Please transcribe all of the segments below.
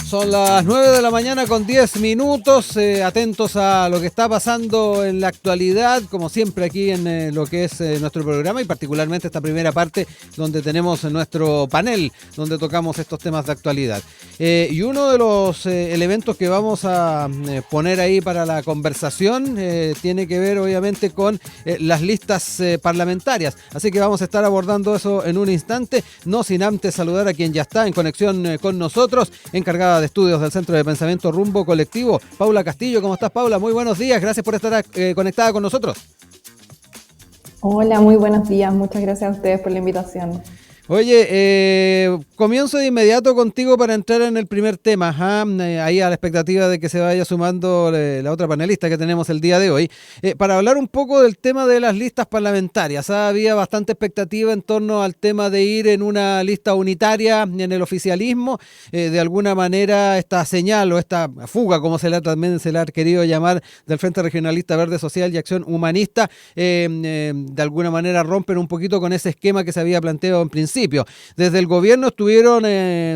Son las 9 de la mañana con 10 minutos, atentos a lo que está pasando en la actualidad, como siempre aquí en lo que es nuestro programa y particularmente esta primera parte donde tenemos nuestro panel, donde tocamos estos temas de actualidad. Y uno de los elementos que vamos a poner ahí para la conversación tiene que ver obviamente con las listas parlamentarias, así que vamos a estar abordando eso en un instante, no sin antes saludar a quien ya está en conexión con nosotros, encargada de estudios del Centro de Pensamiento Rumbo Colectivo, Paula Castillo. ¿Cómo estás, Paula? Muy buenos días, gracias por estar conectada con nosotros. Hola, muy buenos días, muchas gracias a ustedes por la invitación. Oye, comienzo de inmediato contigo para entrar en el primer tema, ahí a la expectativa de que se vaya sumando la otra panelista que tenemos el día de hoy, para hablar un poco del tema de las listas parlamentarias. Había bastante expectativa en torno al tema de ir en una lista unitaria en el oficialismo, de alguna manera esta señal o esta fuga, como también se le ha querido llamar, del Frente Regionalista Verde Social y Acción Humanista, de alguna manera rompen un poquito con ese esquema que se había planteado en principio. Desde el gobierno estuvieron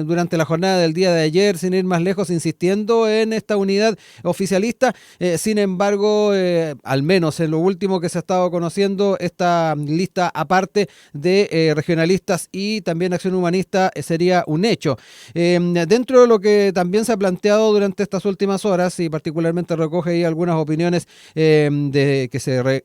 durante la jornada del día de ayer, sin ir más lejos, insistiendo en esta unidad oficialista. Sin embargo, al menos en lo último que se ha estado conociendo, esta lista aparte de regionalistas y también Acción Humanista sería un hecho. Dentro de lo que también se ha planteado durante estas últimas horas, y particularmente recoge ahí algunas opiniones que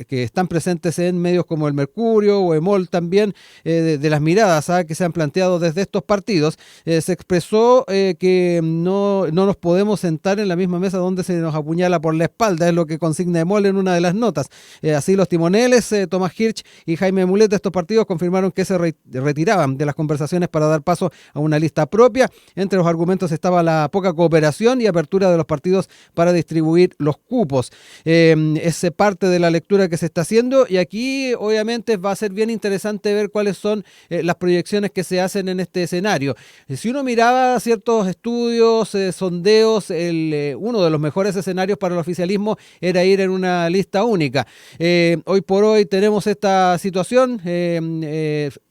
están presentes en medios como El Mercurio o EMOL también, de las miradas que se han planteado desde estos partidos, se expresó que no nos podemos sentar en la misma mesa donde se nos apuñala por la espalda, es lo que consigna EMOL en una de las notas. Así los timoneles, Tomás Hirsch y Jaime Mulet de estos partidos confirmaron que se retiraban de las conversaciones para dar paso a una lista propia. Entre los argumentos estaba la poca cooperación y apertura de los partidos para distribuir los cupos. Es parte de la lectura que se está haciendo y aquí obviamente va a ser bien interesante ver cuáles son las proyecciones que se hacen en este escenario. Si uno miraba ciertos estudios, sondeos, uno de los mejores escenarios para el oficialismo era ir en una lista única. Hoy por hoy tenemos esta situación.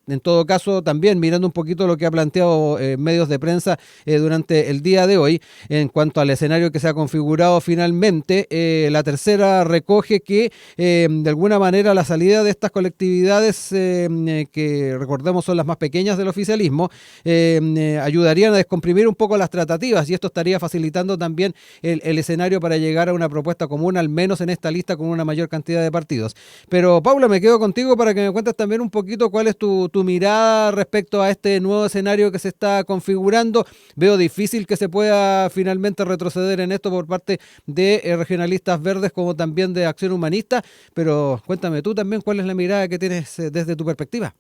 En todo caso, también mirando un poquito lo que ha planteado medios de prensa durante el día de hoy, en cuanto al escenario que se ha configurado finalmente, la tercera recoge que de alguna manera la salida de estas colectividades, que recordemos son las más pequeñas del oficialismo, ayudarían a descomprimir un poco las tratativas y esto estaría facilitando también el escenario para llegar a una propuesta común, al menos en esta lista con una mayor cantidad de partidos. Pero Paula, me quedo contigo para que me cuentes también un poquito cuál es tu mirada respecto a este nuevo escenario que se está configurando. Veo difícil que se pueda finalmente retroceder en esto por parte de regionalistas verdes como también de Acción Humanista, pero cuéntame tú también cuál es la mirada que tienes desde tu perspectiva.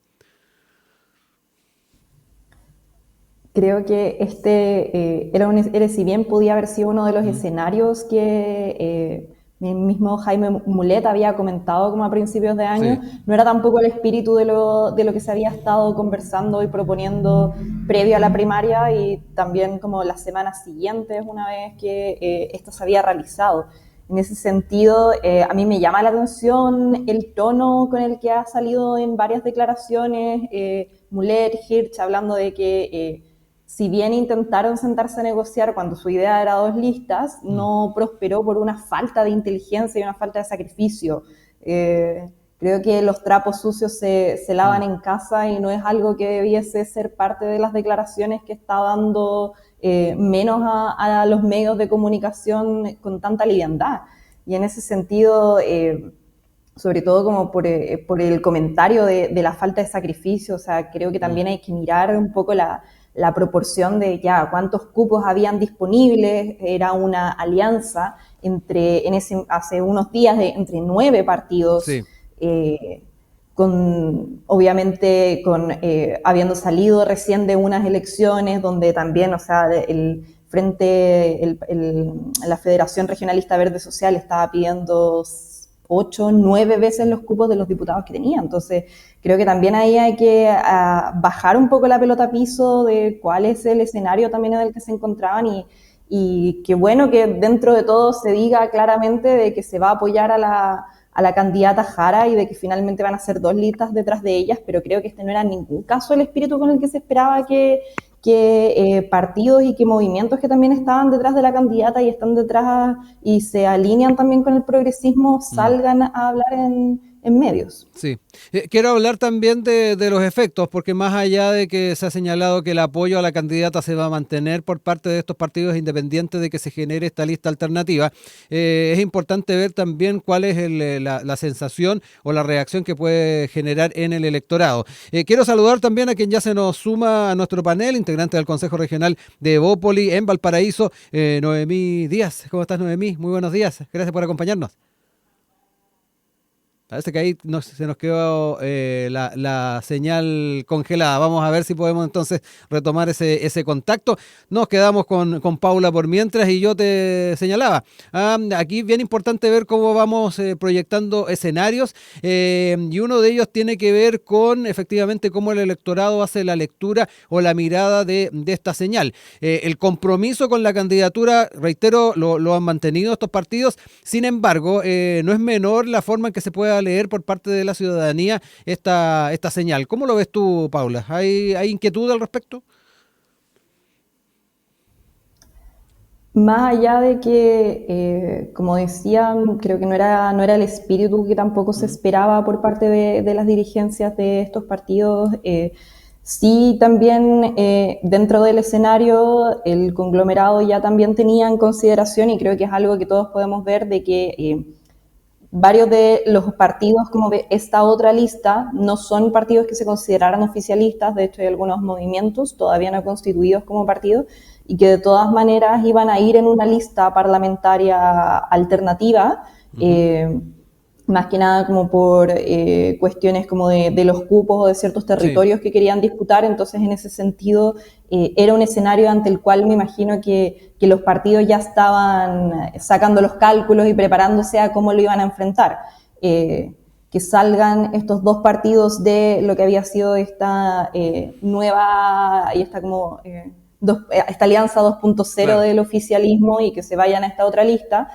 Creo que si bien podía haber sido uno de los escenarios que mi mismo Jaime Mulet había comentado como a principios de año, sí, no era tampoco el espíritu de lo que se había estado conversando y proponiendo previo a la primaria y también como las semanas siguientes una vez que esto se había realizado. En ese sentido, a mí me llama la atención el tono con el que ha salido en varias declaraciones Mulet, Hirsch, hablando de que si bien intentaron sentarse a negociar cuando su idea era dos listas, no prosperó por una falta de inteligencia y una falta de sacrificio. Creo que los trapos sucios se lavan en casa y no es algo que debiese ser parte de las declaraciones que está dando menos a los medios de comunicación con tanta liviandad. Y en ese sentido, sobre todo como por el comentario de la falta de sacrificio, o sea, creo que también hay que mirar un poco la proporción de ya cuántos cupos habían disponibles. Era una alianza hace unos días entre 9 partidos, sí, obviamente habiendo salido recién de unas elecciones donde también, o sea, la Federación Regionalista Verde Social estaba pidiendo 8, 9 veces los cupos de los diputados que tenía. Entonces, creo que también ahí hay que bajar un poco la pelota a piso de cuál es el escenario también en el que se encontraban y qué bueno que dentro de todo se diga claramente de que se va a apoyar a la candidata Jara y de que finalmente van a ser 2 listas detrás de ellas, pero creo que este no era en ningún caso el espíritu con el que se esperaba que qué partidos y qué movimientos que también estaban detrás de la candidata y están detrás y se alinean también con el progresismo salgan a hablar en medios. Sí. Quiero hablar también de los efectos, porque más allá de que se ha señalado que el apoyo a la candidata se va a mantener por parte de estos partidos independientes de que se genere esta lista alternativa, es importante ver también cuál es la sensación o la reacción que puede generar en el electorado. Quiero saludar también a quien ya se nos suma a nuestro panel, integrante del Consejo Regional de Evópoli en Valparaíso, Noemí Díaz. ¿Cómo estás, Noemí? Muy buenos días. Gracias por acompañarnos. Parece que ahí se nos quedó la señal congelada. Vamos a ver si podemos entonces retomar ese contacto. Nos quedamos con Paula por mientras y yo te señalaba. Aquí bien importante ver cómo vamos proyectando escenarios y uno de ellos tiene que ver con efectivamente cómo el electorado hace la lectura o la mirada de esta señal. El compromiso con la candidatura, reitero, lo han mantenido estos partidos. Sin embargo, no es menor la forma en que se puede leer por parte de la ciudadanía esta señal. ¿Cómo lo ves tú, Paula? ¿Hay inquietud al respecto? Más allá de que, como decían, creo que no era el espíritu que tampoco se esperaba por parte de las dirigencias de estos partidos. Sí, también dentro del escenario, el conglomerado ya también tenía en consideración, y creo que es algo que todos podemos ver, de que varios de los partidos como de esta otra lista no son partidos que se consideraran oficialistas. De hecho hay algunos movimientos todavía no constituidos como partidos y que de todas maneras iban a ir en una lista parlamentaria alternativa, más que nada como por cuestiones como de los cupos o de ciertos territorios que querían disputar. Entonces en ese sentido era un escenario ante el cual me imagino que los partidos ya estaban sacando los cálculos y preparándose a cómo lo iban a enfrentar. Que salgan estos dos partidos de lo que había sido esta nueva y esta como esta alianza 2.0 del oficialismo y que se vayan a esta otra lista,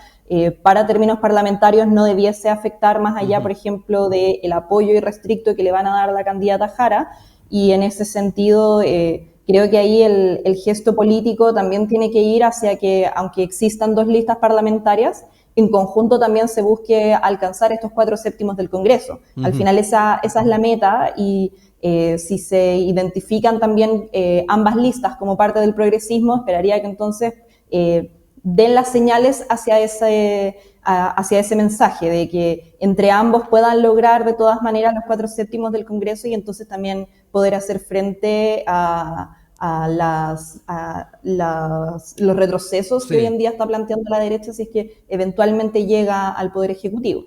para términos parlamentarios no debiese afectar más allá, por ejemplo, del apoyo irrestricto que le van a dar a la candidata Jara, y en ese sentido creo que ahí el gesto político también tiene que ir hacia que, aunque existan dos listas parlamentarias, en conjunto también se busque alcanzar estos 4/7 del Congreso. Al final esa es la meta, y si se identifican también ambas listas como parte del progresismo, esperaría que entonces den las señales hacia ese mensaje de que entre ambos puedan lograr de todas maneras los 4/7 del Congreso, y entonces también poder hacer frente a los retrocesos que hoy en día está planteando la derecha si es que eventualmente llega al Poder Ejecutivo.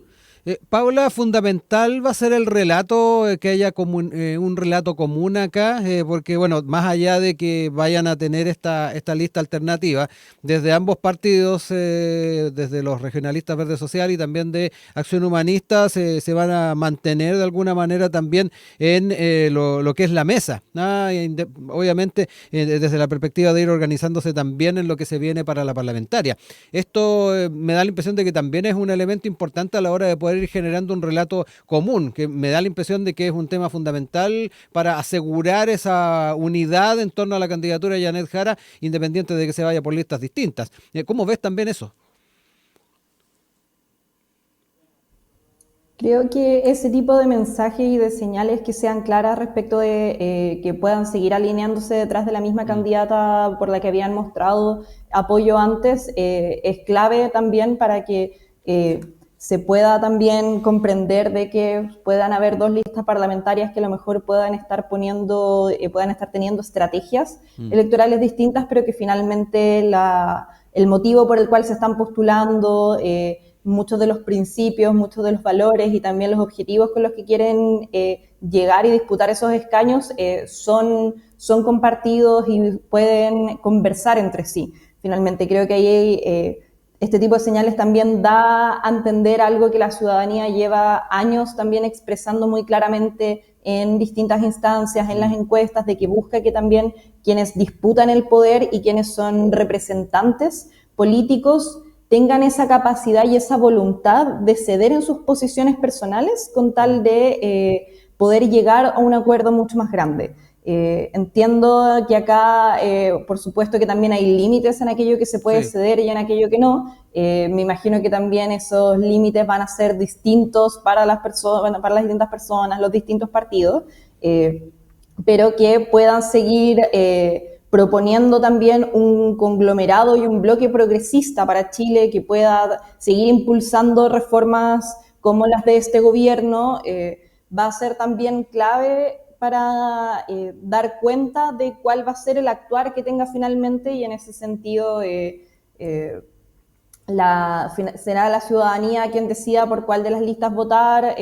Paula, fundamental va a ser el relato, que haya un relato común acá, porque bueno, más allá de que vayan a tener esta lista alternativa, desde ambos partidos, desde los regionalistas Verde Social y también de Acción Humanista, se van a mantener de alguna manera también en lo que es la mesa, obviamente desde la perspectiva de ir organizándose también en lo que se viene para la parlamentaria. Esto me da la impresión de que también es un elemento importante a la hora de poder ir generando un relato común, que me da la impresión de que es un tema fundamental para asegurar esa unidad en torno a la candidatura de Janet Jara, independiente de que se vaya por listas distintas. ¿Cómo ves también eso? Creo que ese tipo de mensajes y de señales que sean claras respecto de que puedan seguir alineándose detrás de la misma candidata por la que habían mostrado apoyo antes, es clave también para que se pueda también comprender de que puedan haber dos listas parlamentarias que a lo mejor puedan estar teniendo estrategias electorales distintas, pero que finalmente el motivo por el cual se están postulando, muchos de los principios, muchos de los valores y también los objetivos con los que quieren llegar y disputar esos escaños son compartidos y pueden conversar entre sí. Finalmente creo que ahí este tipo de señales también da a entender algo que la ciudadanía lleva años también expresando muy claramente en distintas instancias, en las encuestas, de que busca que también quienes disputan el poder y quienes son representantes políticos tengan esa capacidad y esa voluntad de ceder en sus posiciones personales con tal de poder llegar a un acuerdo mucho más grande. Entiendo que acá, por supuesto que también hay límites en aquello que se puede Sí, ceder y en aquello que no. Me imagino que también esos límites van a ser distintos para las personas, para las distintas personas, los distintos partidos, pero que puedan seguir proponiendo también un conglomerado y un bloque progresista para Chile que pueda seguir impulsando reformas como las de este gobierno, va a ser también clave para dar cuenta de cuál va a ser el actuar que tenga finalmente, y en ese sentido eh, será la ciudadanía quien decida por cuál de las listas votar,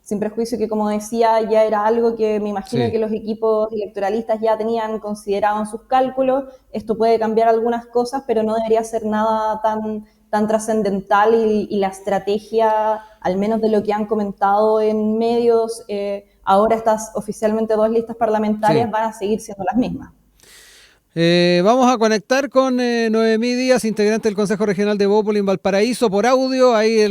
sin prejuicio que, como decía, ya era algo que me imagino sí. que los equipos electoralistas ya tenían considerado en sus cálculos. Esto puede cambiar algunas cosas, pero no debería ser nada tan trascendental, y la estrategia, al menos de lo que han comentado en medios, ahora estas oficialmente dos listas Sí. parlamentarias van a seguir siendo las mismas. Vamos a conectar con Noemí Díaz, integrante del Consejo Regional de Bópoli en Valparaíso, por audio. Ahí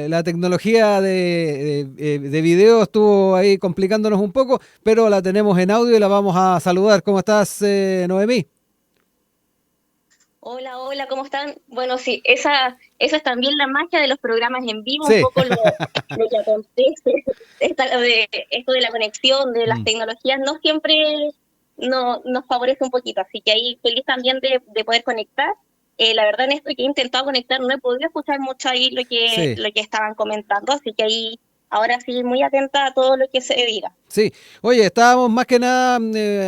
la tecnología de video estuvo ahí complicándonos un poco, pero la tenemos en audio y la vamos a saludar. ¿Cómo estás, Noemí? Hola, hola, ¿cómo están? Bueno, sí, esa es también la magia de los programas en vivo, un Sí. poco lo que acontece, esto de la conexión, de las Mm. tecnologías, no siempre nos favorece un poquito, así que ahí feliz también de poder conectar. La verdad en esto que he intentado conectar no he podido escuchar mucho ahí Sí. lo que estaban comentando, así que ahí ahora sí muy atenta a todo lo que se diga. Sí, oye, estábamos más que nada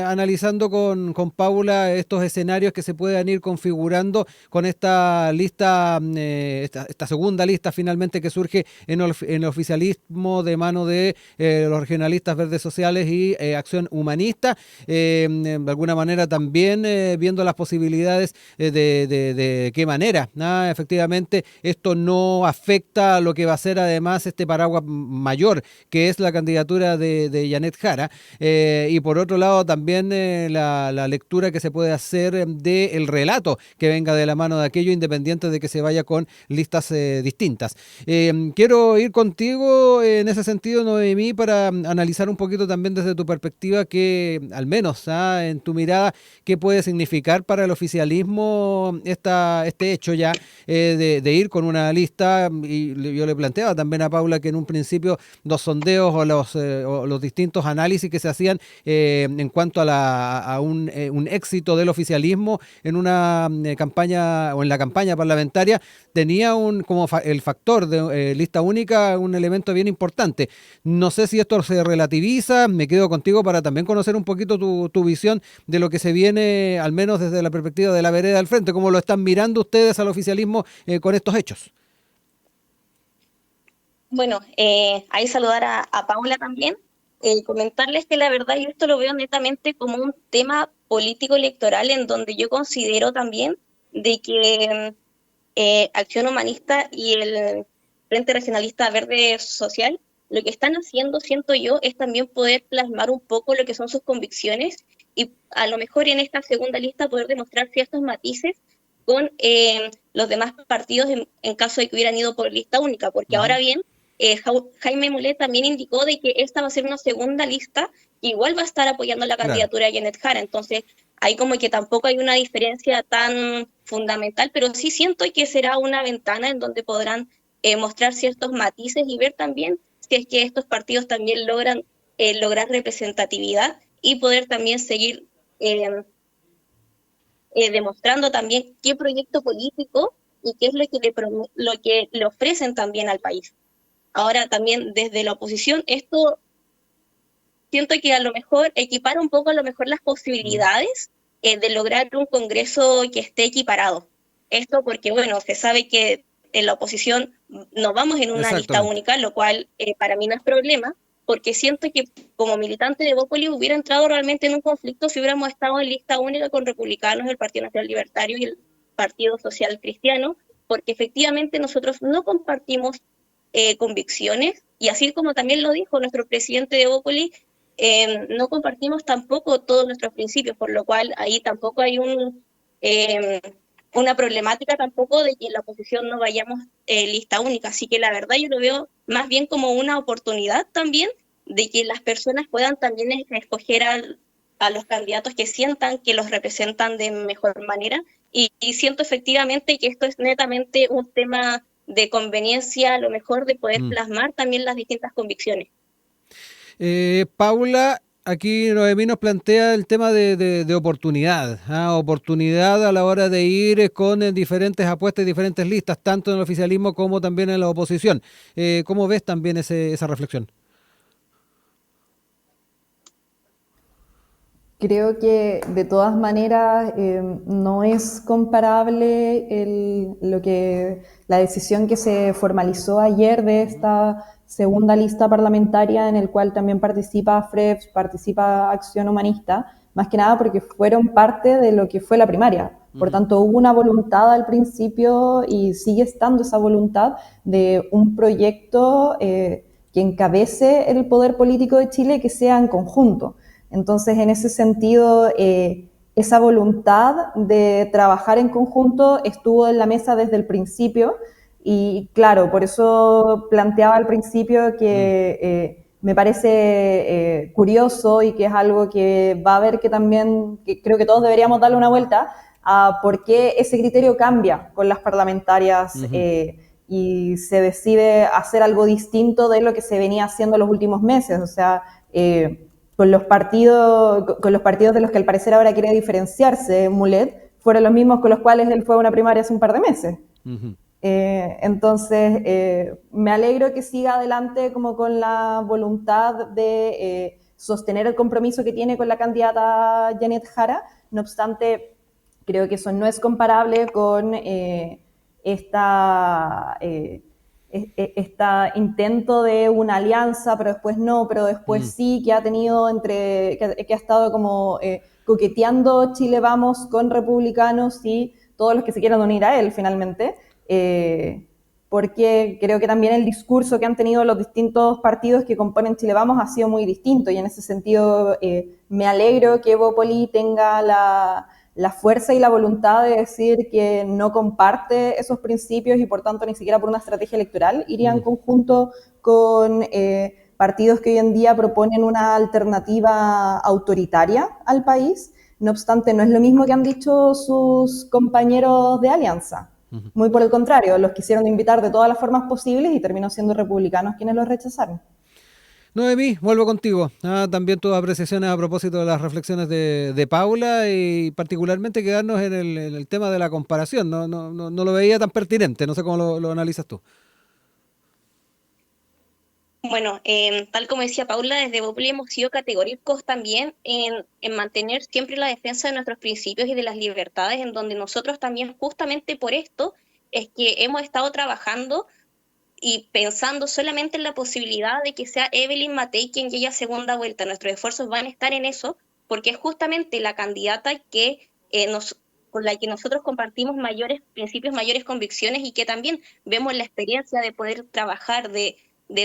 analizando con Paula estos escenarios que se puedan ir configurando con esta lista, esta segunda lista finalmente que surge en el oficialismo de mano de los regionalistas verdes sociales y Acción Humanista. De alguna manera también viendo las posibilidades de qué manera, ¿no? Efectivamente, esto no afecta a lo que va a ser además este paraguas mayor, que es la candidatura de Janet Jara. Y por otro lado, también la lectura que se puede hacer del relato que venga de la mano de aquello, independiente de que se vaya con listas distintas. Quiero ir contigo en ese sentido, Noemí, para analizar un poquito también desde tu perspectiva, que al menos en tu mirada, qué puede significar para el oficialismo este hecho ya de ir con una lista. Y yo le planteaba también a Paula que en un principio los sondeos o los distintos análisis que se hacían en cuanto a un éxito del oficialismo en una campaña o en la campaña parlamentaria tenía el factor de lista única un elemento bien importante. No sé si esto se relativiza, me quedo contigo para también conocer un poquito tu visión de lo que se viene, al menos desde la perspectiva de la vereda del frente, cómo lo están mirando ustedes al oficialismo con estos hechos. Bueno, ahí saludar a Paula también, comentarles que la verdad yo esto lo veo netamente como un tema político electoral en donde yo considero también de que Acción Humanista y el Frente Regionalista Verde Social lo que están haciendo, siento yo, es también poder plasmar un poco lo que son sus convicciones y a lo mejor en esta segunda lista poder demostrar ciertos matices con los demás partidos en caso de que hubieran ido por lista única, porque ahora Ujú. bien, Jaime Mulet también indicó de que esta va a ser una segunda lista que igual va a estar apoyando la Claro. candidatura de Janet Jara, entonces ahí como que tampoco hay una diferencia tan fundamental, pero sí siento que será una ventana en donde podrán mostrar ciertos matices y ver también si es que estos partidos también lograr representatividad y poder también seguir eh, demostrando también qué proyecto político y qué es lo que le ofrecen también al país. Ahora también desde la oposición, esto siento que a lo mejor equipara un poco a lo mejor las Mm. posibilidades de lograr un Congreso que esté equiparado. Esto porque, bueno, se sabe que en la oposición no vamos en una lista Exactamente. única, lo cual para mí no es problema, porque siento que como militante de Bópoli hubiera entrado realmente en un conflicto si hubiéramos estado en lista única con republicanos, el Partido Nacional Libertario y el Partido Social Cristiano, porque efectivamente nosotros no compartimos convicciones, y así como también lo dijo nuestro presidente de Bópoli, no compartimos tampoco todos nuestros principios, por lo cual ahí tampoco hay eh, una problemática tampoco de que en la oposición no vayamos lista única. Así que la verdad yo lo veo más bien como una oportunidad también de que las personas puedan también escoger a los candidatos que sientan que los representan de mejor manera y siento efectivamente que esto es netamente un tema de conveniencia, a lo mejor de poder plasmar también las distintas convicciones. Paula, aquí Noemí nos plantea el tema de oportunidad, oportunidad a la hora de ir con diferentes apuestas y diferentes listas, tanto en el oficialismo como también en la oposición. ¿Cómo ves también esa reflexión? Creo que de todas maneras no es comparable la decisión que se formalizó ayer de esta segunda lista parlamentaria en el cual también participa FREPS, participa Acción Humanista, más que nada porque fueron parte de lo que fue la primaria. Por tanto, hubo una voluntad al principio y sigue estando esa voluntad de un proyecto que encabece el poder político de Chile que sea en conjunto. Entonces, en ese sentido, esa voluntad de trabajar en conjunto estuvo en la mesa desde el principio y claro, por eso planteaba al principio que me parece curioso y que es algo que va a haber que también, que creo que todos deberíamos darle una vuelta a por qué ese criterio cambia con las parlamentarias y se decide hacer algo distinto de lo que se venía haciendo los últimos meses. O sea, con los partidos de los que al parecer ahora quiere diferenciarse Mulet, fueron los mismos con los cuales él fue a una primaria hace un par de meses. Entonces, me alegro que siga adelante como con la voluntad de sostener el compromiso que tiene con la candidata Janet Jara. No obstante, creo que eso no es comparable con este intento de una alianza, pero después no, pero después sí, que ha tenido que ha estado como coqueteando Chile Vamos con republicanos y todos los que se quieran unir a él finalmente, porque creo que también el discurso que han tenido los distintos partidos que componen Chile Vamos ha sido muy distinto y en ese sentido me alegro que Evópoli tenga la fuerza y la voluntad de decir que no comparte esos principios y por tanto ni siquiera por una estrategia electoral iría en conjunto con partidos que hoy en día proponen una alternativa autoritaria al país. No obstante, no es lo mismo que han dicho sus compañeros de alianza. Muy por el contrario, los quisieron invitar de todas las formas posibles y terminó siendo republicanos quienes los rechazaron. Noemí, vuelvo contigo. También tus apreciaciones a propósito de las reflexiones de Paula y particularmente quedarnos en el tema de la comparación. No lo veía tan pertinente, no sé cómo lo analizas tú. Bueno, tal como decía Paula, desde Evópoli hemos sido categóricos también en mantener siempre la defensa de nuestros principios y de las libertades, en donde nosotros también justamente por esto es que hemos estado trabajando y pensando solamente en la posibilidad de que sea Evelyn Matei quien llegue a segunda vuelta. Nuestros esfuerzos van a estar en eso, porque es justamente la candidata que con la que nosotros compartimos mayores principios, mayores convicciones y que también vemos la experiencia de poder trabajar, de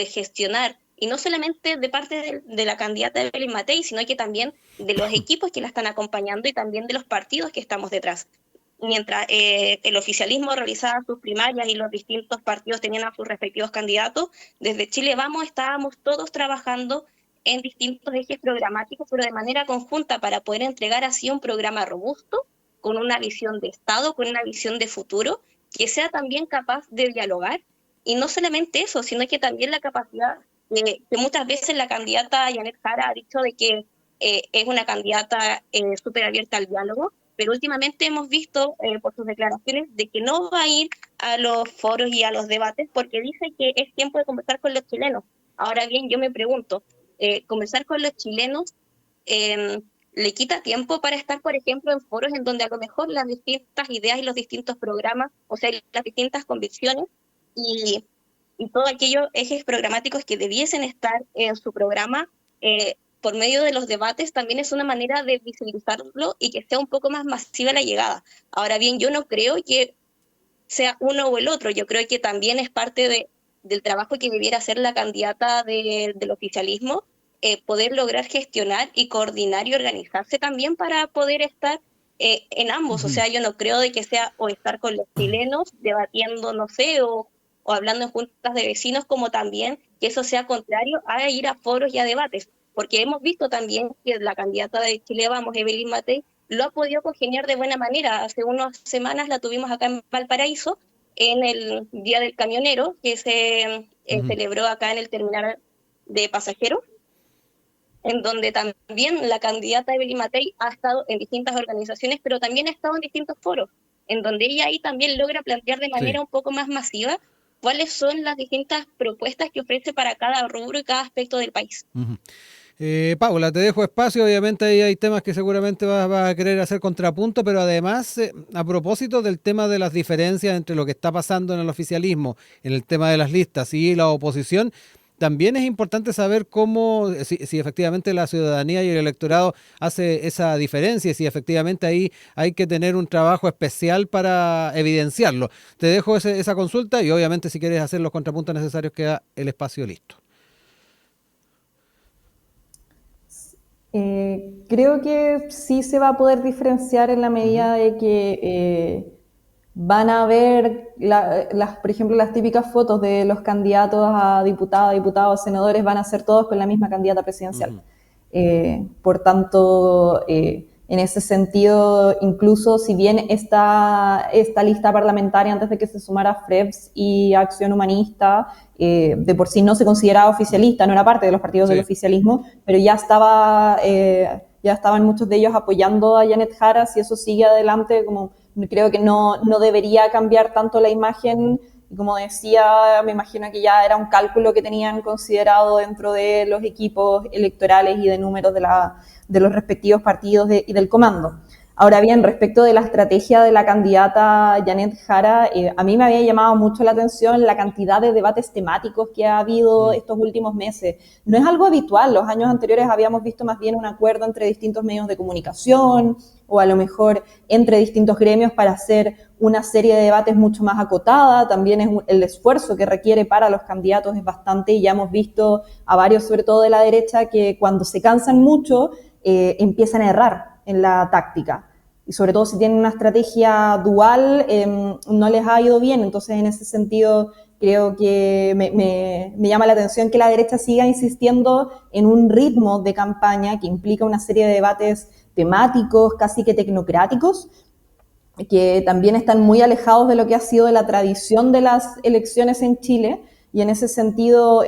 gestionar, y no solamente de parte de la candidata Evelyn Matei, sino que también de los equipos que la están acompañando y también de los partidos que estamos detrás. Mientras el oficialismo realizaba sus primarias y los distintos partidos tenían a sus respectivos candidatos, desde Chile Vamos estábamos todos trabajando en distintos ejes programáticos, pero de manera conjunta para poder entregar así un programa robusto, con una visión de Estado, con una visión de futuro, que sea también capaz de dialogar. Y no solamente eso, sino que también la capacidad que muchas veces la candidata Janet Jara ha dicho de que es una candidata súper abierta al diálogo, pero últimamente hemos visto por sus declaraciones de que no va a ir a los foros y a los debates porque dice que es tiempo de conversar con los chilenos. Ahora bien, yo me pregunto, conversar con los chilenos le quita tiempo para estar, por ejemplo, en foros en donde a lo mejor las distintas ideas y los distintos programas, o sea, las distintas convicciones y todos aquellos ejes programáticos que debiesen estar en su programa, por medio de los debates también es una manera de visibilizarlo y que sea un poco más masiva la llegada. Ahora bien, yo no creo que sea uno o el otro, yo creo que también es parte del trabajo que debiera hacer la candidata del oficialismo, poder lograr gestionar y coordinar y organizarse también para poder estar en ambos. O sea, yo no creo de que sea o estar con los chilenos debatiendo, no sé, o hablando en juntas de vecinos, como también que eso sea contrario a ir a foros y a debates. porque hemos visto también que la candidata de Chile Vamos, Evelyn Matei, lo ha podido congeniar de buena manera. Hace unas semanas la tuvimos acá en Valparaíso, en el Día del Camionero, que se celebró acá en el terminal de pasajeros, en donde también la candidata Evelyn Matei ha estado en distintas organizaciones, pero también ha estado en distintos foros, en donde ella ahí también logra plantear de manera un poco más masiva cuáles son las distintas propuestas que ofrece para cada rubro y cada aspecto del país. Paula, te dejo espacio, obviamente ahí hay temas que seguramente vas a querer hacer contrapunto, pero además, a propósito del tema de las diferencias entre lo que está pasando en el oficialismo, en el tema de las listas y la oposición, también es importante saber cómo, si efectivamente la ciudadanía y el electorado hace esa diferencia y si efectivamente ahí hay que tener un trabajo especial para evidenciarlo. Te dejo esa consulta y obviamente si quieres hacer los contrapuntos necesarios queda el espacio listo. Creo que sí se va a poder diferenciar en la medida de que van a ver, por ejemplo, las típicas fotos de los candidatos a diputados, senadores, van a ser todos con la misma candidata presidencial. Por tanto, en ese sentido, incluso si bien esta lista parlamentaria, antes de que se sumara FREPS y Acción Humanista, de por sí no se consideraba oficialista, no era parte de los partidos del oficialismo, pero ya estaban muchos de ellos apoyando a Janet Jara. Si eso sigue adelante, como creo que no debería cambiar tanto la imagen. Y como decía, me imagino que ya era un cálculo que tenían considerado dentro de los equipos electorales y de números de los respectivos partidos y del comando. Ahora bien, respecto de la estrategia de la candidata Janet Jara, a mí me había llamado mucho la atención la cantidad de debates temáticos que ha habido estos últimos meses. No es algo habitual, los años anteriores habíamos visto más bien un acuerdo entre distintos medios de comunicación o a lo mejor entre distintos gremios para hacer una serie de debates mucho más acotada. También el esfuerzo que requiere para los candidatos es bastante, y ya hemos visto a varios, sobre todo de la derecha, que cuando se cansan mucho empiezan a errar en la táctica, y sobre todo si tienen una estrategia dual, no les ha ido bien. Entonces, en ese sentido, creo que me llama la atención que la derecha siga insistiendo en un ritmo de campaña que implica una serie de debates temáticos, casi que tecnocráticos, que también están muy alejados de lo que ha sido de la tradición de las elecciones en Chile, y en ese sentido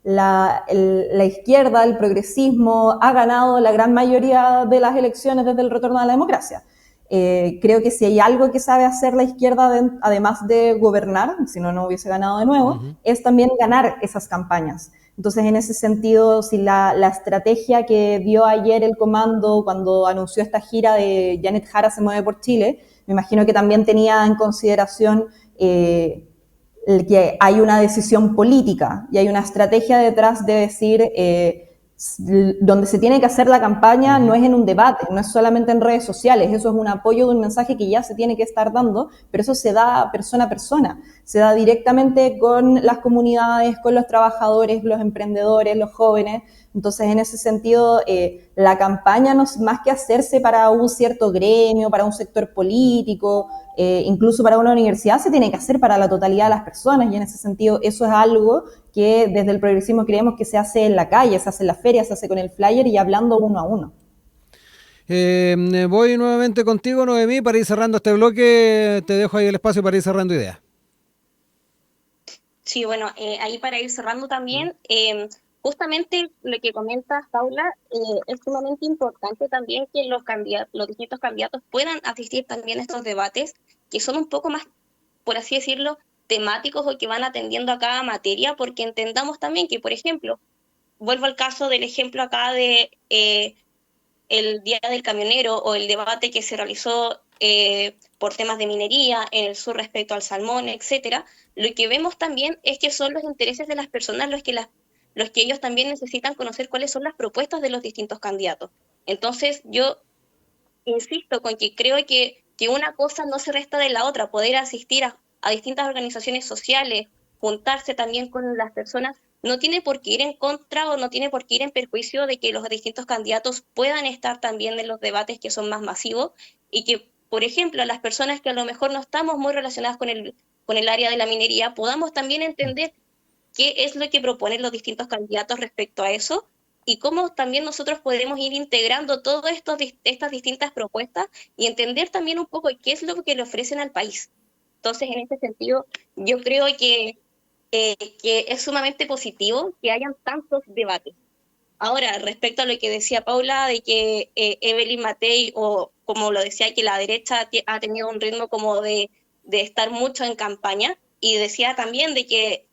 la izquierda, el progresismo, ha ganado la gran mayoría de las elecciones desde el retorno a la democracia. Creo que si hay algo que sabe hacer la izquierda, además de gobernar, si no hubiese ganado de nuevo, es también ganar esas campañas. Entonces, en ese sentido, si la estrategia que dio ayer el comando cuando anunció esta gira de Janet Jara se mueve por Chile, me imagino que también tenía en consideración que hay una decisión política y hay una estrategia detrás de decir donde se tiene que hacer la campaña no es en un debate, no es solamente en redes sociales, eso es un apoyo de un mensaje que ya se tiene que estar dando, pero eso se da persona a persona, se da directamente con las comunidades, con los trabajadores, los emprendedores, los jóvenes. Entonces, en ese sentido, la campaña no es más que hacerse para un cierto gremio, para un sector político, incluso para una universidad, se tiene que hacer para la totalidad de las personas, y en ese sentido eso es algo que desde el progresismo creemos que se hace en la calle, se hace en la feria, se hace con el flyer y hablando uno a uno. Voy nuevamente contigo, Noemí, para ir cerrando este bloque. Te dejo ahí el espacio para ir cerrando ideas. Sí, bueno, ahí para ir cerrando también, justamente lo que comentas, Paula, es sumamente importante también que los distintos candidatos puedan asistir también a estos debates, que son un poco más, por así decirlo, temáticos o que van atendiendo a cada materia, porque entendamos también que, por ejemplo, vuelvo al caso del ejemplo acá de el Día del Camionero o el debate que se realizó por temas de minería en el sur respecto al salmón, etcétera. Lo que vemos también es que son los intereses de las personas los que ellos también necesitan conocer cuáles son las propuestas de los distintos candidatos. Entonces, yo insisto con que creo que una cosa no se resta de la otra, poder asistir a distintas organizaciones sociales, juntarse también con las personas, no tiene por qué ir en contra o no tiene por qué ir en perjuicio de que los distintos candidatos puedan estar también en los debates que son más masivos, y que, por ejemplo, las personas que a lo mejor no estamos muy relacionadas con el área de la minería, podamos también entender qué es lo que proponen los distintos candidatos respecto a eso, y cómo también nosotros podemos ir integrando todas estas distintas propuestas y entender también un poco qué es lo que le ofrecen al país. Entonces, en ese sentido, yo creo que es sumamente positivo que hayan tantos debates. Ahora, respecto a lo que decía Paula, de que Evelyn Matei, o como lo decía, que la derecha ha tenido un ritmo como de estar mucho en campaña, y decía también de que,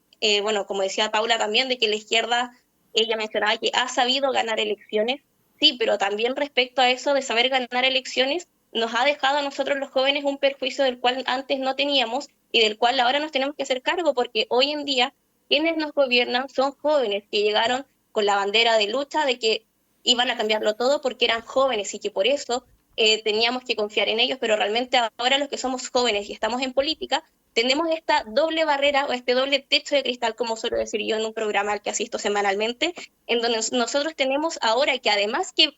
bueno, como decía Paula también, de que la izquierda, ella mencionaba que ha sabido ganar elecciones, sí, pero también respecto a eso de saber ganar elecciones, nos ha dejado a nosotros los jóvenes un perjuicio del cual antes no teníamos y del cual ahora nos tenemos que hacer cargo, porque hoy en día quienes nos gobiernan son jóvenes que llegaron con la bandera de lucha de que iban a cambiarlo todo porque eran jóvenes y que por eso teníamos que confiar en ellos, pero realmente ahora los que somos jóvenes y estamos en política, tenemos esta doble barrera o este doble techo de cristal, como suelo decir yo en un programa al que asisto semanalmente, en donde nosotros tenemos ahora que además que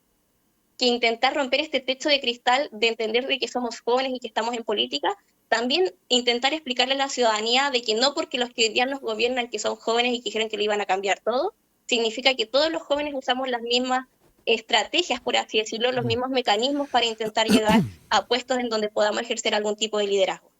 intentar romper este techo de cristal de entender de que somos jóvenes y que estamos en política, también intentar explicarle a la ciudadanía de que no porque los que hoy día nos gobiernan, que son jóvenes y que dijeron que lo iban a cambiar todo, significa que todos los jóvenes usamos las mismas estrategias, por así decirlo, los mismos mecanismos para intentar llegar a puestos en donde podamos ejercer algún tipo de liderazgo.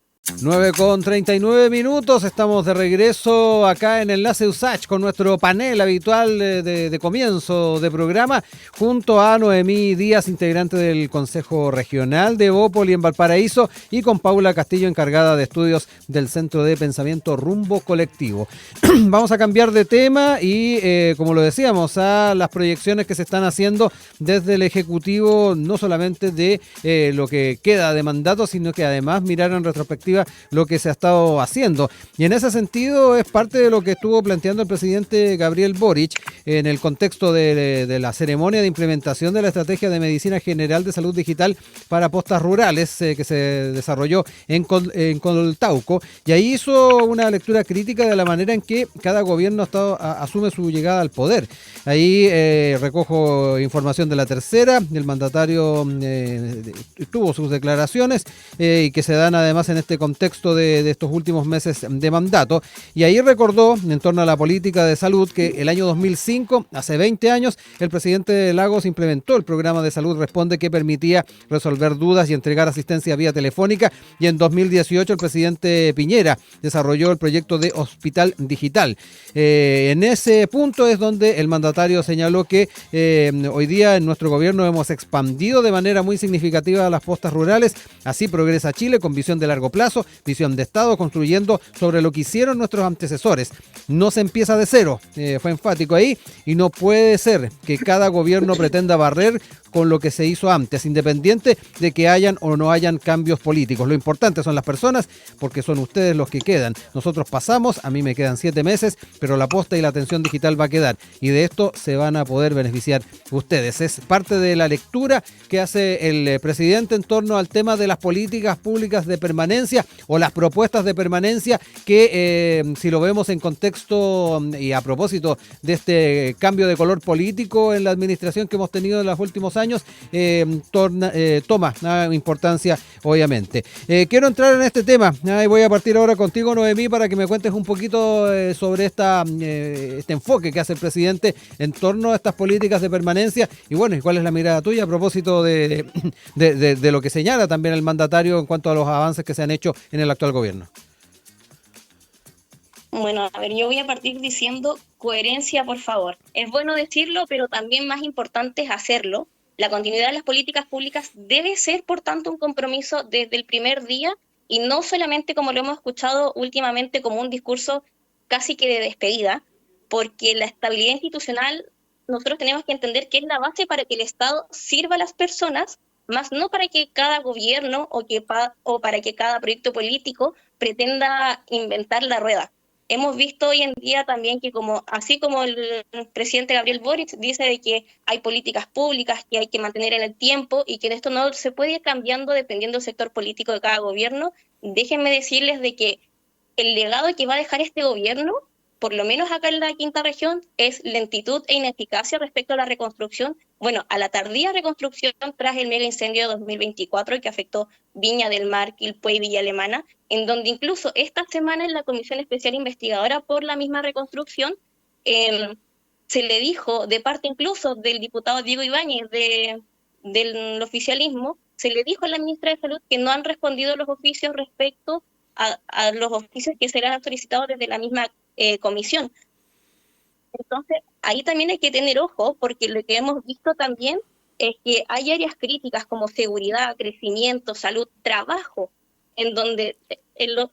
9:39, estamos de regreso acá en Enlace USACH con nuestro panel habitual de comienzo de programa, junto a Noemí Díaz, integrante del Consejo Regional de Evópoli en Valparaíso, y con Paula Castillo, encargada de estudios del Centro de Pensamiento Rumbo Colectivo. Vamos a cambiar de tema y, como lo decíamos, a las proyecciones que se están haciendo desde el Ejecutivo, no solamente de lo que queda de mandato, sino que además mirar en retrospectiva lo que se ha estado haciendo. Y en ese sentido es parte de lo que estuvo planteando el presidente Gabriel Boric en el contexto de la ceremonia de implementación de la Estrategia de Medicina General de Salud Digital para Postas Rurales que se desarrolló en Coltauco, y ahí hizo una lectura crítica de la manera en que cada gobierno asume su llegada al poder. Ahí recojo información de La Tercera, el mandatario tuvo sus declaraciones y que se dan además en este contexto de estos últimos meses de mandato, y ahí recordó en torno a la política de salud que el año 2005, hace 20 años, el presidente Lagos implementó el programa de Salud Responde, que permitía resolver dudas y entregar asistencia vía telefónica, y en 2018 el presidente Piñera desarrolló el proyecto de Hospital Digital. En ese punto es donde el mandatario señaló que hoy día en nuestro gobierno hemos expandido de manera muy significativa las postas rurales, así progresa Chile con visión de largo plazo, visión de Estado, construyendo sobre lo que hicieron nuestros antecesores. No se empieza de cero, fue enfático ahí, y no puede ser que cada gobierno pretenda barrer con lo que se hizo antes, independiente de que hayan o no hayan cambios políticos. Lo importante son las personas, porque son ustedes los que quedan. Nosotros pasamos, a mí me quedan 7 meses, pero la posta y la atención digital va a quedar, y de esto se van a poder beneficiar ustedes. Es parte de la lectura que hace el presidente en torno al tema de las políticas públicas de permanencia o las propuestas de permanencia que, si lo vemos en contexto y a propósito de este cambio de color político en la administración que hemos tenido en los últimos años, toma importancia, obviamente. Quiero entrar en este tema y voy a partir ahora contigo, Noemí, para que me cuentes un poquito sobre este enfoque que hace el presidente en torno a estas políticas de permanencia, y bueno, ¿y cuál es la mirada tuya a propósito de lo que señala también el mandatario en cuanto a los avances que se han hecho en el actual gobierno? Bueno, a ver, yo voy a partir diciendo coherencia, por favor. Es bueno decirlo, pero también más importante es hacerlo. La continuidad de las políticas públicas debe ser, por tanto, un compromiso desde el primer día, y no solamente, como lo hemos escuchado últimamente, como un discurso casi que de despedida, porque la estabilidad institucional nosotros tenemos que entender que es la base para que el Estado sirva a las personas, más no para que cada gobierno o para que cada proyecto político pretenda inventar la rueda. Hemos visto hoy en día también que así como el presidente Gabriel Boric dice de que hay políticas públicas que hay que mantener en el tiempo y que esto no se puede ir cambiando dependiendo del sector político de cada gobierno, déjenme decirles de que el legado que va a dejar este gobierno, por lo menos acá en la quinta región, es lentitud e ineficacia respecto a la reconstrucción, bueno, a la tardía reconstrucción tras el mega incendio de 2024 que afectó Viña del Mar, Quilpué y Villa Alemana, en donde incluso esta semana en la Comisión Especial Investigadora por la misma reconstrucción se le dijo, de parte incluso del diputado Diego Ibáñez del oficialismo, se le dijo a la ministra de Salud que no han respondido los oficios respecto a los oficios que serán solicitados desde la misma comisión. Entonces, ahí también hay que tener ojo, porque lo que hemos visto también es que hay áreas críticas como seguridad, crecimiento, salud, trabajo, en donde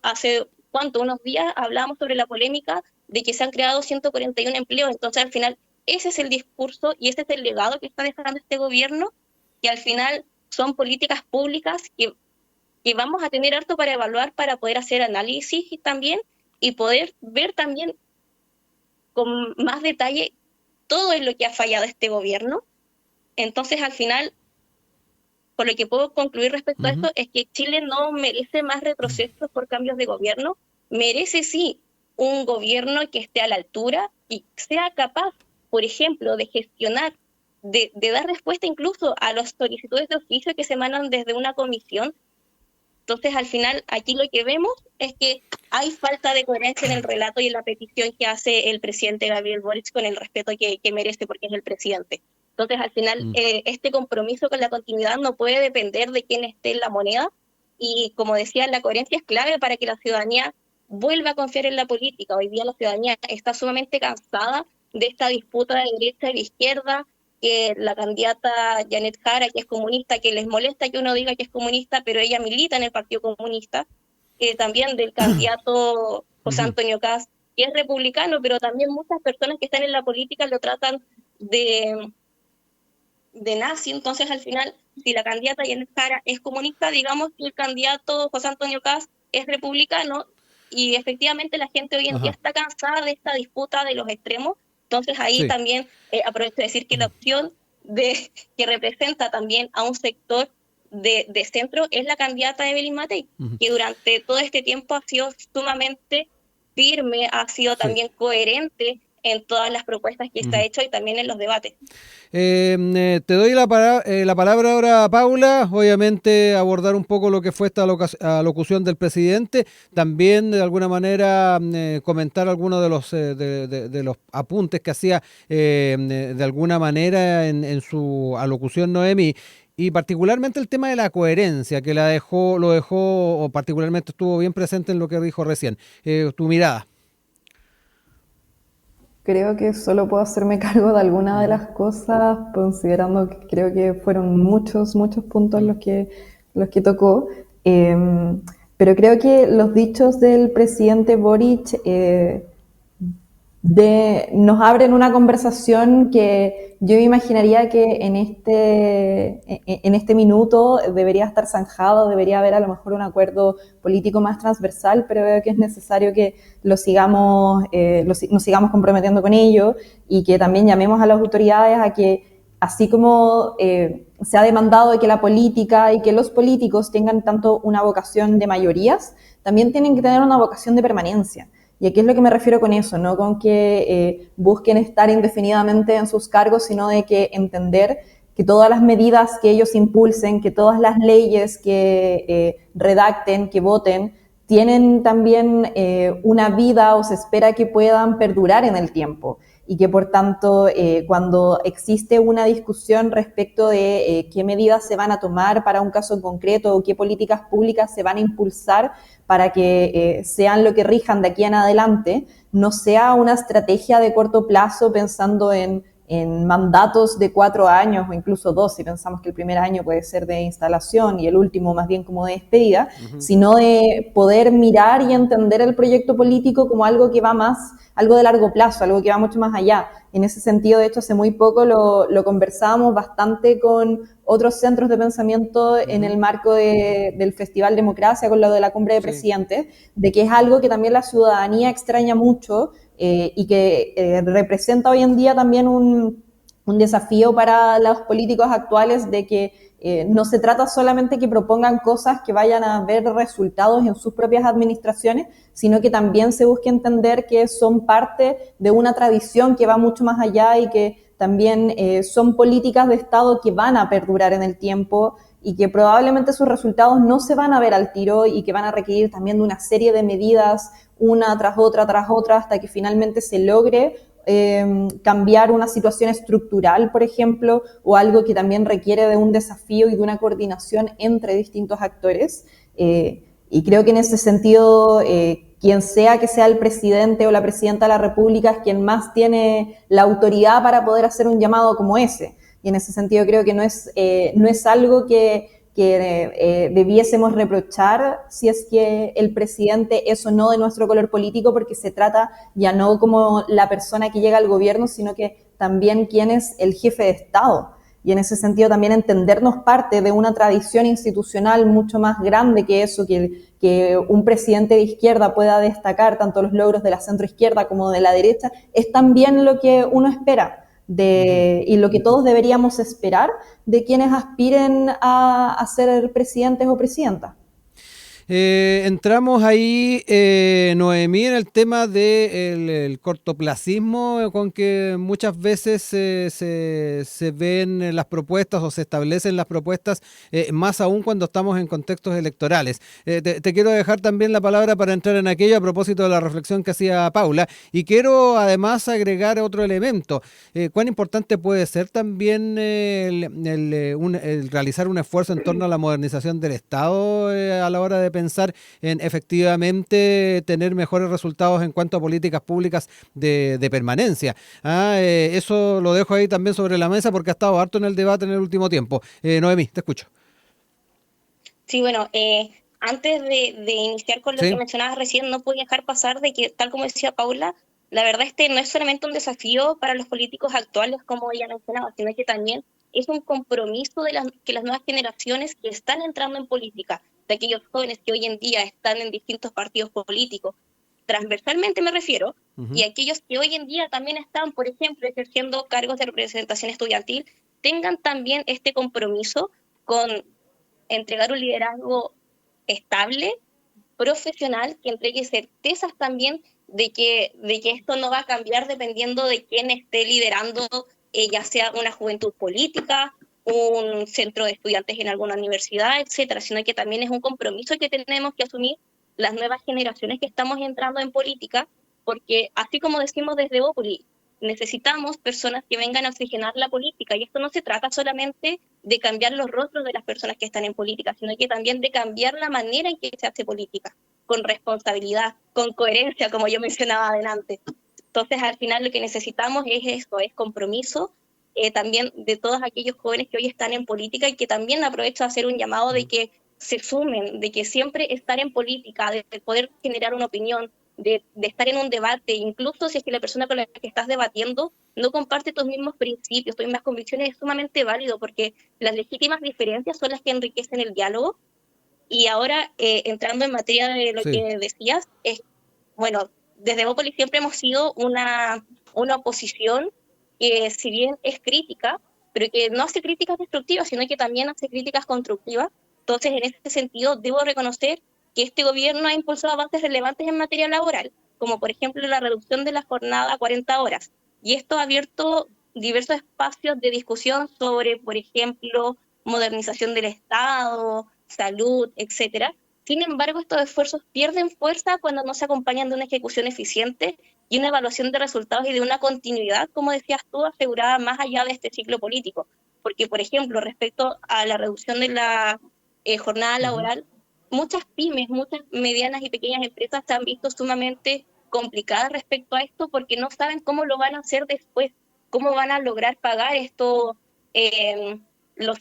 hace unos días hablábamos sobre la polémica de que se han creado 141 empleos. Entonces, al final, ese es el discurso y ese es el legado que está dejando este gobierno, que al final son políticas públicas que vamos a tener harto para evaluar, para poder hacer análisis también y poder ver también con más detalle todo es lo que ha fallado este gobierno. Entonces, al final, por lo que puedo concluir respecto a esto, es que Chile no merece más retrocesos por cambios de gobierno, merece sí un gobierno que esté a la altura y sea capaz, por ejemplo, de gestionar, de dar respuesta incluso a las solicitudes de oficio que se emanan desde una comisión. Entonces, al final, aquí lo que vemos es que hay falta de coherencia en el relato y en la petición que hace el presidente Gabriel Boric con el respeto que merece porque es el presidente. Entonces, al final, este compromiso con la continuidad no puede depender de quién esté en la moneda y, como decía, la coherencia es clave para que la ciudadanía vuelva a confiar en la política. Hoy día la ciudadanía está sumamente cansada de esta disputa de derecha y de izquierda, que la candidata Janet Jara, que es comunista, que les molesta que uno diga que es comunista, pero ella milita en el Partido Comunista, también del candidato José Antonio Kast, que es republicano, pero también muchas personas que están en la política lo tratan de nazi. Entonces, al final, si la candidata Janet Jara es comunista, digamos que el candidato José Antonio Kast es republicano, y efectivamente la gente hoy en día está cansada de esta disputa de los extremos. Entonces ahí también aprovecho de decir que la opción que representa también a un sector de centro es la candidata Evelyn Matei, que durante todo este tiempo ha sido sumamente firme, ha sido también coherente en todas las propuestas que se ha hecho y también en los debates. Te doy la palabra ahora, Paula. Obviamente abordar un poco lo que fue esta alocución del presidente, también de alguna manera comentar algunos de los apuntes que hacía de alguna manera en su alocución Noemí. Y particularmente el tema de la coherencia, que lo dejó, o particularmente estuvo bien presente en lo que dijo recién. Tu mirada. Creo que solo puedo hacerme cargo de alguna de las cosas, considerando que creo que fueron muchos puntos los que tocó. Pero creo que los dichos del presidente Boric nos abren una conversación que yo imaginaría que en este minuto debería estar zanjado, debería haber a lo mejor un acuerdo político más transversal, pero veo que es necesario que nos sigamos comprometiendo con ello y que también llamemos a las autoridades a que, así como se ha demandado de que la política y que los políticos tengan tanto una vocación de mayorías, también tienen que tener una vocación de permanencia. ¿Y a qué es lo que me refiero con eso? No con que busquen estar indefinidamente en sus cargos, sino de que entender que todas las medidas que ellos impulsen, que todas las leyes que redacten, que voten, tienen también una vida o se espera que puedan perdurar en el tiempo. Y que por tanto, cuando existe una discusión respecto de qué medidas se van a tomar para un caso en concreto o qué políticas públicas se van a impulsar para que sean lo que rijan de aquí en adelante, no sea una estrategia de corto plazo pensando en mandatos de 4 años o incluso 2, si pensamos que el primer año puede ser de instalación y el último más bien como de despedida, sino de poder mirar y entender el proyecto político como algo que va más, algo de largo plazo, algo que va mucho más allá. En ese sentido, de hecho, hace muy poco lo conversábamos bastante con otros centros de pensamiento en el marco del Festival Democracia, con lo de la Cumbre de Presidentes, de que es algo que también la ciudadanía extraña mucho, y que representa hoy en día también un desafío para los políticos actuales, de que no se trata solamente que propongan cosas que vayan a ver resultados en sus propias administraciones, sino que también se busque entender que son parte de una tradición que va mucho más allá y que también son políticas de Estado que van a perdurar en el tiempo y que probablemente sus resultados no se van a ver al tiro y que van a requerir también de una serie de medidas, una tras otra, hasta que finalmente se logre cambiar una situación estructural, por ejemplo, o algo que también requiere de un desafío y de una coordinación entre distintos actores. Y creo que en ese sentido, quien sea que sea el presidente o la presidenta de la República es quien más tiene la autoridad para poder hacer un llamado como ese. Y en ese sentido creo que no es algo que debiésemos reprochar si es que el presidente es o no de nuestro color político, porque se trata ya no como la persona que llega al gobierno, sino que también quién es el jefe de Estado. Y en ese sentido también entendernos parte de una tradición institucional mucho más grande que eso, que un presidente de izquierda pueda destacar tanto los logros de la centroizquierda como de la derecha, es también lo que uno espera y lo que todos deberíamos esperar de quienes aspiren a ser presidentes o presidentas. Entramos ahí, Noemí, en el tema del cortoplacismo con que muchas veces se ven las propuestas o se establecen las propuestas, más aún cuando estamos en contextos electorales. Te quiero dejar también la palabra para entrar en aquello a propósito de la reflexión que hacía Paula, y quiero además agregar otro elemento. ¿Cuán importante puede ser también el realizar un esfuerzo en torno a la modernización del Estado a la hora de pensar en efectivamente tener mejores resultados en cuanto a políticas públicas de permanencia? Eso lo dejo ahí también sobre la mesa porque ha estado harto en el debate en el último tiempo. Noemí, te escucho. Sí, bueno, antes de iniciar con lo que Sí. mencionabas recién, no puedo dejar pasar de que, tal como decía Paula, la verdad no es solamente un desafío para los políticos actuales, como ella mencionaba, sino que también es un compromiso que las nuevas generaciones que están entrando en política, de aquellos jóvenes que hoy en día están en distintos partidos políticos, transversalmente me refiero, y Ujú. aquellos que hoy en día también están, por ejemplo, ejerciendo cargos de representación estudiantil, tengan también este compromiso con entregar un liderazgo estable, profesional, que entregue certezas también de que esto no va a cambiar dependiendo de quién esté liderando, ya sea una juventud política, un centro de estudiantes en alguna universidad, etcétera, sino que también es un compromiso que tenemos que asumir las nuevas generaciones que estamos entrando en política, porque así como decimos desde Bópoli, necesitamos personas que vengan a oxigenar la política, y esto no se trata solamente de cambiar los rostros de las personas que están en política, sino que también de cambiar la manera en que se hace política, con responsabilidad, con coherencia, como yo mencionaba adelante. Entonces, al final lo que necesitamos es esto, es compromiso, también de todos aquellos jóvenes que hoy están en política, y que también aprovecho a hacer un llamado de que se sumen, de que siempre estar en política, de poder generar una opinión, de estar en un debate, incluso si es que la persona con la que estás debatiendo no comparte tus mismos principios, tus mismas convicciones, es sumamente válido, porque las legítimas diferencias son las que enriquecen el diálogo. Y ahora, entrando en materia de lo Sí. que decías, bueno, desde Bópoli siempre hemos sido una oposición que, si bien es crítica, pero que no hace críticas destructivas, sino que también hace críticas constructivas. Entonces, en ese sentido, debo reconocer que este gobierno ha impulsado avances relevantes en materia laboral, como por ejemplo la reducción de la jornada a 40 horas. Y esto ha abierto diversos espacios de discusión sobre, por ejemplo, modernización del Estado, salud, etcétera. Sin embargo, estos esfuerzos pierden fuerza cuando no se acompañan de una ejecución eficiente y una evaluación de resultados y de una continuidad, como decías tú, asegurada más allá de este ciclo político. Porque, por ejemplo, respecto a la reducción de la jornada Ujú. laboral, muchas pymes, muchas medianas y pequeñas empresas se han visto sumamente complicadas respecto a esto, porque no saben cómo lo van a hacer después, cómo van a lograr pagar esto, eh, las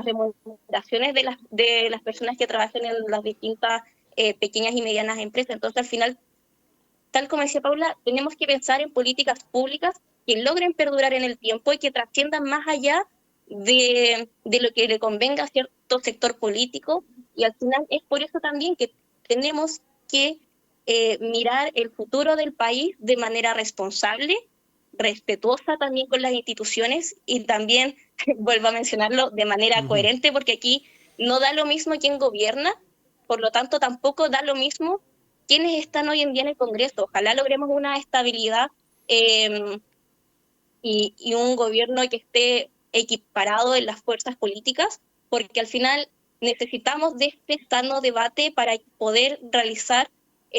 remuneraciones de las personas que trabajan en las distintas pequeñas y medianas empresas. Entonces, al final, tal como decía Paula, tenemos que pensar en políticas públicas que logren perdurar en el tiempo y que trasciendan más allá de lo que le convenga a cierto sector político. Y al final es por eso también que tenemos que mirar el futuro del país de manera responsable, respetuosa también con las instituciones, y también, vuelvo a mencionarlo, de manera Ujú. coherente, porque aquí no da lo mismo quién gobierna, por lo tanto tampoco da lo mismo quiénes están hoy en día en el Congreso. Ojalá logremos una estabilidad, eh, y un gobierno que esté equiparado en las fuerzas políticas, porque al final necesitamos de este sano debate para poder realizar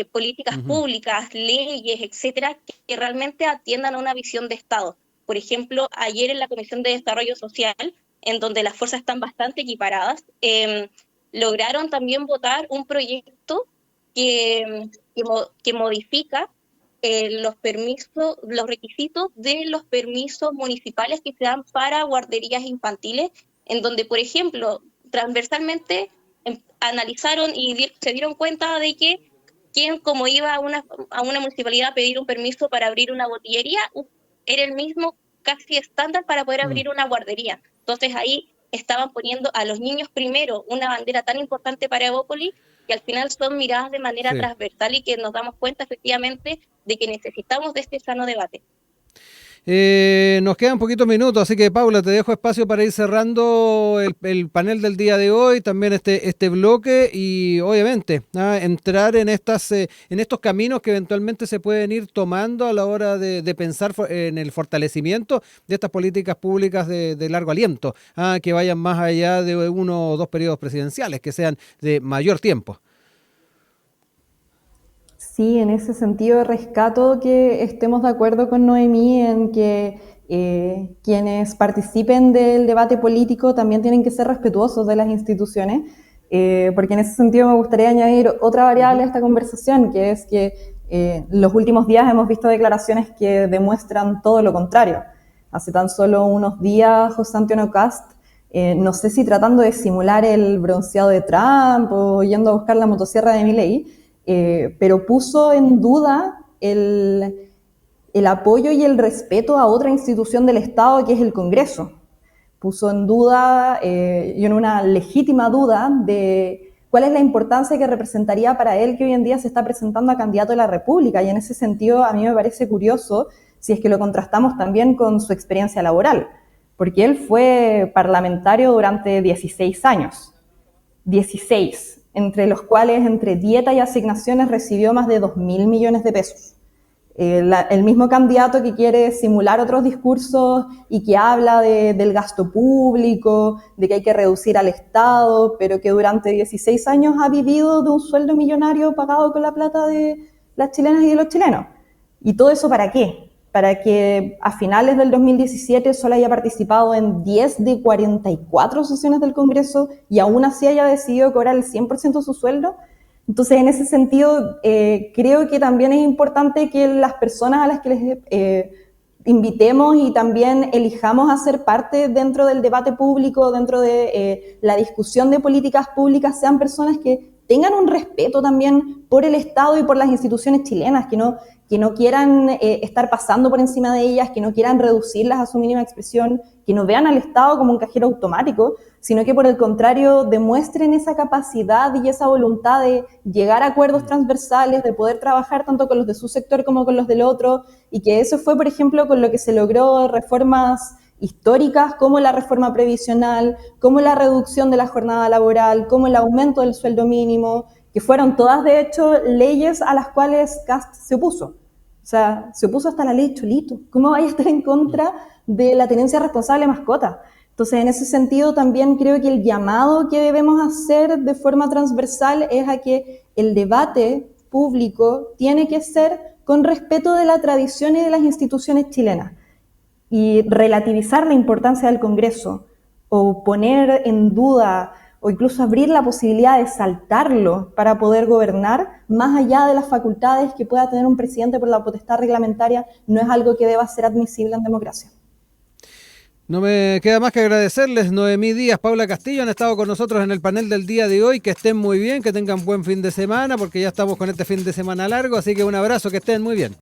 políticas públicas, leyes, etcétera, que realmente atiendan a una visión de Estado. Por ejemplo, ayer en la Comisión de Desarrollo Social, en donde las fuerzas están bastante equiparadas, lograron también votar un proyecto que modifica los permisos, los requisitos de los permisos municipales que se dan para guarderías infantiles, en donde, por ejemplo, transversalmente analizaron y se dieron cuenta de que quien como iba a una municipalidad a pedir un permiso para abrir una botillería, era el mismo casi estándar para poder abrir una guardería. Entonces ahí estaban poniendo a los niños primero, una bandera tan importante para Evópolis, que al final son miradas de manera transversal y que nos damos cuenta efectivamente de que necesitamos de este sano debate. Nos quedan poquitos minutos, así que Paula, te dejo espacio para ir cerrando el panel del día de hoy, también este bloque y obviamente entrar en estos caminos que eventualmente se pueden ir tomando a la hora de pensar en el fortalecimiento de estas políticas públicas de largo aliento, que vayan más allá de 1 o 2 periodos presidenciales, que sean de mayor tiempo. Sí, en ese sentido rescato que estemos de acuerdo con Noemí en que quienes participen del debate político también tienen que ser respetuosos de las instituciones, porque en ese sentido me gustaría añadir otra variable a esta conversación, que es que los últimos días hemos visto declaraciones que demuestran todo lo contrario. Hace tan solo unos días José Antonio Kast, no sé si tratando de simular el bronceado de Trump o yendo a buscar la motosierra de Milei, pero puso en duda el apoyo y el respeto a otra institución del Estado que es el Congreso. Puso en duda y en una legítima duda de cuál es la importancia que representaría para él que hoy en día se está presentando a candidato de la República, y en ese sentido a mí me parece curioso si es que lo contrastamos también con su experiencia laboral, porque él fue parlamentario durante 16 años. 16, entre los cuales entre dieta y asignaciones recibió más de 2.000 millones de pesos. El mismo candidato que quiere simular otros discursos y que habla del gasto público, de que hay que reducir al Estado, pero que durante 16 años ha vivido de un sueldo millonario pagado con la plata de las chilenas y de los chilenos. ¿Y todo eso para qué? Para que a finales del 2017 solo haya participado en 10 de 44 sesiones del Congreso y aún así haya decidido cobrar el 100% de su sueldo. Entonces, en ese sentido, creo que también es importante que las personas a las que les invitemos y también elijamos a ser parte dentro del debate público, dentro de la discusión de políticas públicas, sean personas que tengan un respeto también por el Estado y por las instituciones chilenas, que no quieran estar pasando por encima de ellas, que no quieran reducirlas a su mínima expresión, que no vean al Estado como un cajero automático, sino que por el contrario demuestren esa capacidad y esa voluntad de llegar a acuerdos transversales, de poder trabajar tanto con los de su sector como con los del otro, y que eso fue, por ejemplo, con lo que se logró reformas históricas como la reforma previsional, como la reducción de la jornada laboral, como el aumento del sueldo mínimo, que fueron todas, de hecho, leyes a las cuales Kast se opuso. O sea, se opuso hasta la ley Cholito. ¿Cómo vaya a estar en contra de la tenencia responsable de mascota? Entonces, en ese sentido, también creo que el llamado que debemos hacer de forma transversal es a que el debate público tiene que ser con respeto de la tradición y de las instituciones chilenas. Y relativizar la importancia del Congreso o poner en duda o incluso abrir la posibilidad de saltarlo para poder gobernar, más allá de las facultades que pueda tener un presidente por la potestad reglamentaria, no es algo que deba ser admisible en democracia. No me queda más que agradecerles. Noemí Díaz, Paula Castillo han estado con nosotros en el panel del día de hoy. Que estén muy bien, que tengan buen fin de semana, porque ya estamos con este fin de semana largo, así que un abrazo, que estén muy bien.